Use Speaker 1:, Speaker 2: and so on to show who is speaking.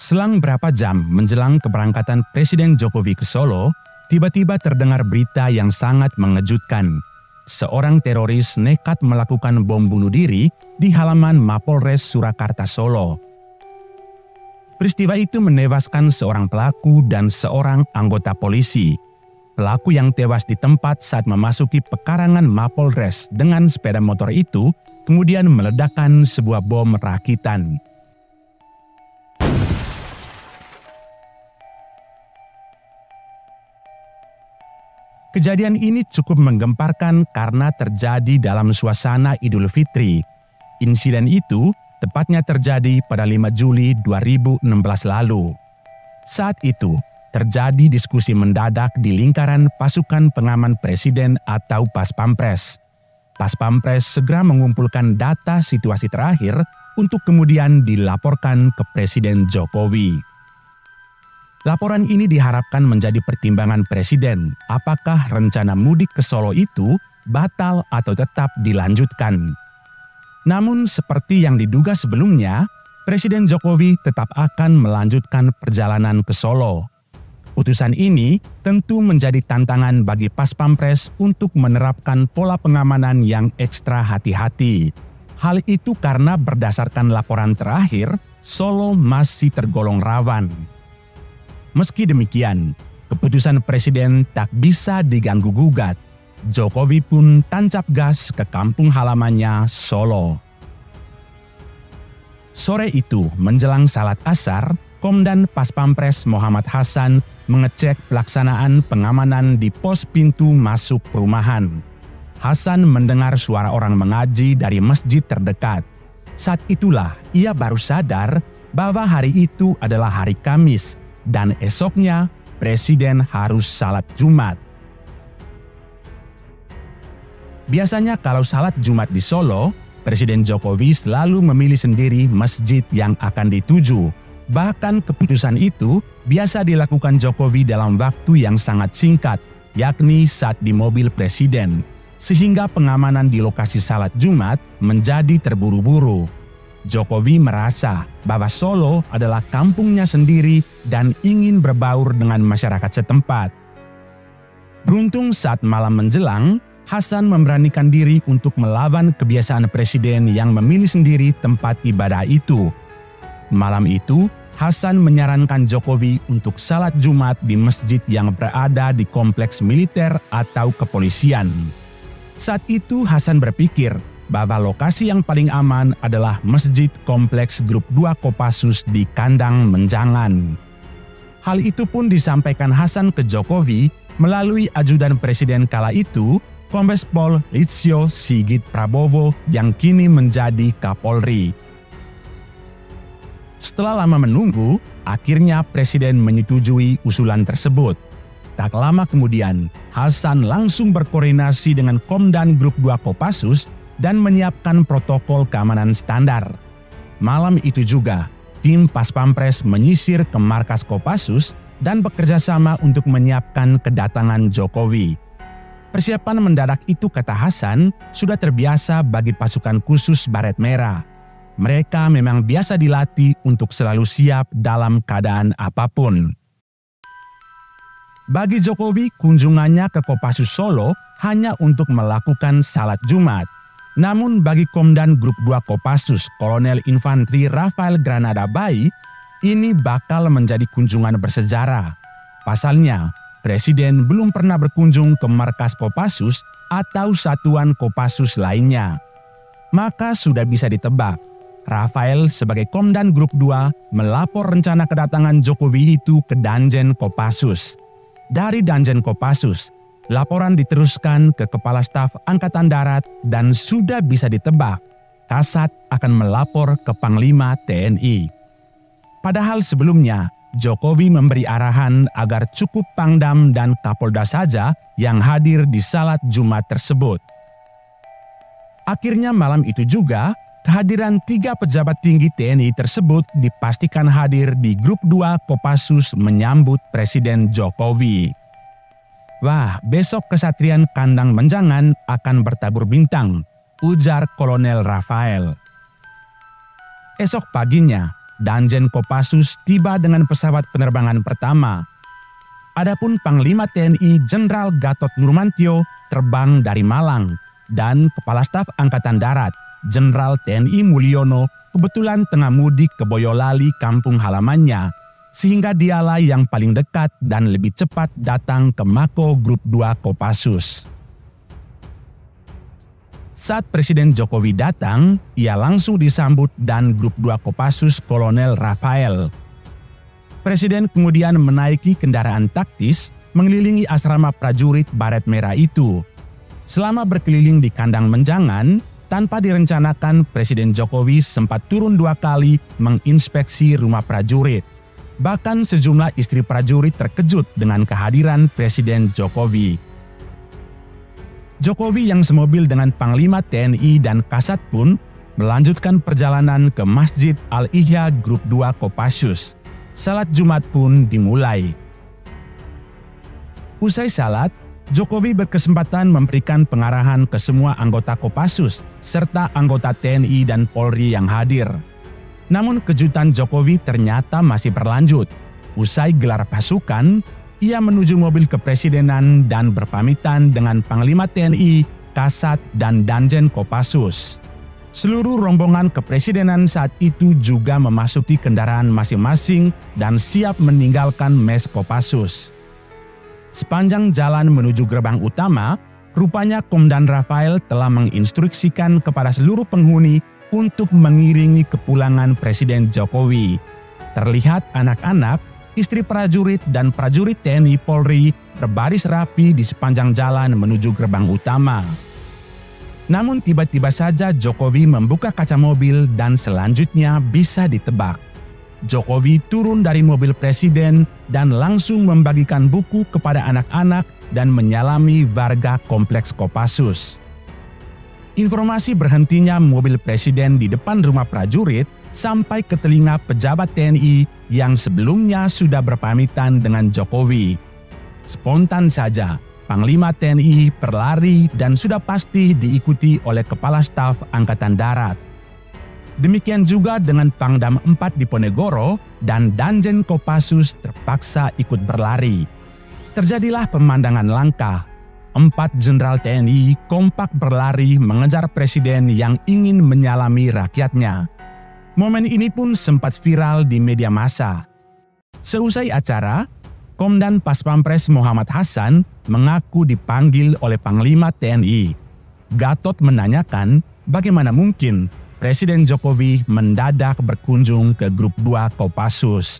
Speaker 1: Selang berapa jam menjelang keberangkatan Presiden Jokowi ke Solo, tiba-tiba terdengar berita yang sangat mengejutkan. Seorang teroris nekat melakukan bom bunuh diri di halaman Mapolres Surakarta Solo. Peristiwa itu menewaskan seorang pelaku dan seorang anggota polisi. Pelaku yang tewas di tempat saat memasuki pekarangan Mapolres dengan sepeda motor itu kemudian meledakkan sebuah bom rakitan. Kejadian ini cukup menggemparkan karena terjadi dalam suasana Idul Fitri. Insiden itu tepatnya terjadi pada 5 Juli 2016 lalu. Saat itu, terjadi diskusi mendadak di lingkaran pasukan pengaman presiden atau Paspampres. Paspampres segera mengumpulkan data situasi terakhir untuk kemudian dilaporkan ke Presiden Jokowi. Laporan ini diharapkan menjadi pertimbangan Presiden apakah rencana mudik ke Solo itu batal atau tetap dilanjutkan. Namun seperti yang diduga sebelumnya, Presiden Jokowi tetap akan melanjutkan perjalanan ke Solo. Putusan ini tentu menjadi tantangan bagi Paspampres untuk menerapkan pola pengamanan yang ekstra hati-hati. Hal itu karena berdasarkan laporan terakhir, Solo masih tergolong rawan. Meski demikian, keputusan Presiden tak bisa diganggu-gugat. Jokowi pun tancap gas ke kampung halamannya Solo. Sore itu menjelang salat asar, Komandan Paspampres Muhammad Hasan mengecek pelaksanaan pengamanan di pos pintu masuk perumahan. Hasan mendengar suara orang mengaji dari masjid terdekat. Saat itulah ia baru sadar bahwa hari itu adalah hari Kamis dan esoknya Presiden harus salat Jumat. Biasanya kalau salat Jumat di Solo, Presiden Jokowi selalu memilih sendiri masjid yang akan dituju. Bahkan keputusan itu biasa dilakukan Jokowi dalam waktu yang sangat singkat, yakni saat di mobil Presiden, sehingga pengamanan di lokasi salat Jumat menjadi terburu-buru. Jokowi merasa bahwa Solo adalah kampungnya sendiri dan ingin berbaur dengan masyarakat setempat. Beruntung saat malam menjelang, Hasan memberanikan diri untuk melawan kebiasaan Presiden yang memilih sendiri tempat ibadah itu. Malam itu, Hasan menyarankan Jokowi untuk salat Jumat di masjid yang berada di kompleks militer atau kepolisian. Saat itu Hasan berpikir bahwa lokasi yang paling aman adalah masjid kompleks Grup 2 Kopassus di Kandang Menjangan. Hal itu pun disampaikan Hasan ke Jokowi melalui ajudan Presiden kala itu, Kombes Pol Listio Sigit Prabowo yang kini menjadi Kapolri. Setelah lama menunggu, akhirnya Presiden menyetujui usulan tersebut. Tak lama kemudian, Hasan langsung berkoordinasi dengan Komandan Grup 2 Kopassus dan menyiapkan protokol keamanan standar. Malam itu juga, tim Paspampres menyisir ke markas Kopassus dan bekerja sama untuk menyiapkan kedatangan Jokowi. Persiapan mendadak itu, kata Hasan, sudah terbiasa bagi pasukan khusus Baret Merah. Mereka memang biasa dilatih untuk selalu siap dalam keadaan apapun. Bagi Jokowi, kunjungannya ke Kopassus Solo hanya untuk melakukan salat Jumat. Namun bagi Komandan Grup 2 Kopassus, Kolonel Infantri Rafael Granada Bai, ini bakal menjadi kunjungan bersejarah. Pasalnya, Presiden belum pernah berkunjung ke markas Kopassus atau satuan Kopassus lainnya. Maka sudah bisa ditebak, Rafael sebagai Komandan Grup 2 melapor rencana kedatangan Jokowi itu ke Danjen Kopassus. Dari Danjen Kopassus, laporan diteruskan ke Kepala Staf Angkatan Darat dan sudah bisa ditebak, Kasat akan melapor ke Panglima TNI. Padahal sebelumnya, Jokowi memberi arahan agar cukup Pangdam dan Kapolda saja yang hadir di salat Jumat tersebut. Akhirnya malam itu juga, kehadiran 3 pejabat tinggi TNI tersebut dipastikan hadir di Grup 2 Kopassus menyambut Presiden Jokowi. Wah, besok kesatrian Kandang Menjangan akan bertabur bintang, ujar Kolonel Rafael. Esok paginya, Danjen Kopassus tiba dengan pesawat penerbangan pertama. Adapun Panglima TNI Jenderal Gatot Nurmantio terbang dari Malang dan Kepala Staf Angkatan Darat Jenderal TNI Mulyono kebetulan tengah mudik ke Boyolali kampung halamannya, sehingga dialah yang paling dekat dan lebih cepat datang ke Mako Grup 2 Kopassus. Saat Presiden Jokowi datang, ia langsung disambut dan Grup 2 Kopassus Kolonel Rafael. Presiden kemudian menaiki kendaraan taktis mengelilingi asrama prajurit baret merah itu. Selama berkeliling di kandang menjangan, tanpa direncanakan Presiden Jokowi sempat turun 2 kali menginspeksi rumah prajurit. Bahkan sejumlah istri prajurit terkejut dengan kehadiran Presiden Jokowi. Jokowi yang semobil dengan Panglima TNI dan Kasat pun melanjutkan perjalanan ke Masjid Al-Ihya Grup 2 Kopassus. Salat Jumat pun dimulai. Usai salat, Jokowi berkesempatan memberikan pengarahan ke semua anggota Kopassus serta anggota TNI dan Polri yang hadir. Namun kejutan Jokowi ternyata masih berlanjut. Usai gelar pasukan, ia menuju mobil kepresidenan dan berpamitan dengan Panglima TNI, Kasat, dan Danjen Kopassus. Seluruh rombongan kepresidenan saat itu juga memasuki kendaraan masing-masing dan siap meninggalkan mes Kopassus. Sepanjang jalan menuju gerbang utama, rupanya Komandan Rafael telah menginstruksikan kepada seluruh penghuni untuk mengiringi kepulangan Presiden Jokowi. Terlihat anak-anak, istri prajurit dan prajurit TNI Polri berbaris rapi di sepanjang jalan menuju gerbang utama. Namun tiba-tiba saja Jokowi membuka kaca mobil dan selanjutnya bisa ditebak. Jokowi turun dari mobil presiden dan langsung membagikan buku kepada anak-anak dan menyalami warga kompleks Kopassus. Informasi berhentinya mobil presiden di depan rumah prajurit sampai ke telinga pejabat TNI yang sebelumnya sudah berpamitan dengan Jokowi. Spontan saja, Panglima TNI berlari dan sudah pasti diikuti oleh Kepala Staf Angkatan Darat. Demikian juga dengan Pangdam 4 Diponegoro dan Danjen Kopassus terpaksa ikut berlari. Terjadilah pemandangan langka. 4 jenderal TNI kompak berlari mengejar presiden yang ingin menyalami rakyatnya. Momen ini pun sempat viral di media massa. Seusai acara, Komandan Paspampres Muhammad Hasan mengaku dipanggil oleh Panglima TNI. Gatot menanyakan bagaimana mungkin Presiden Jokowi mendadak berkunjung ke Grup 2 Kopassus.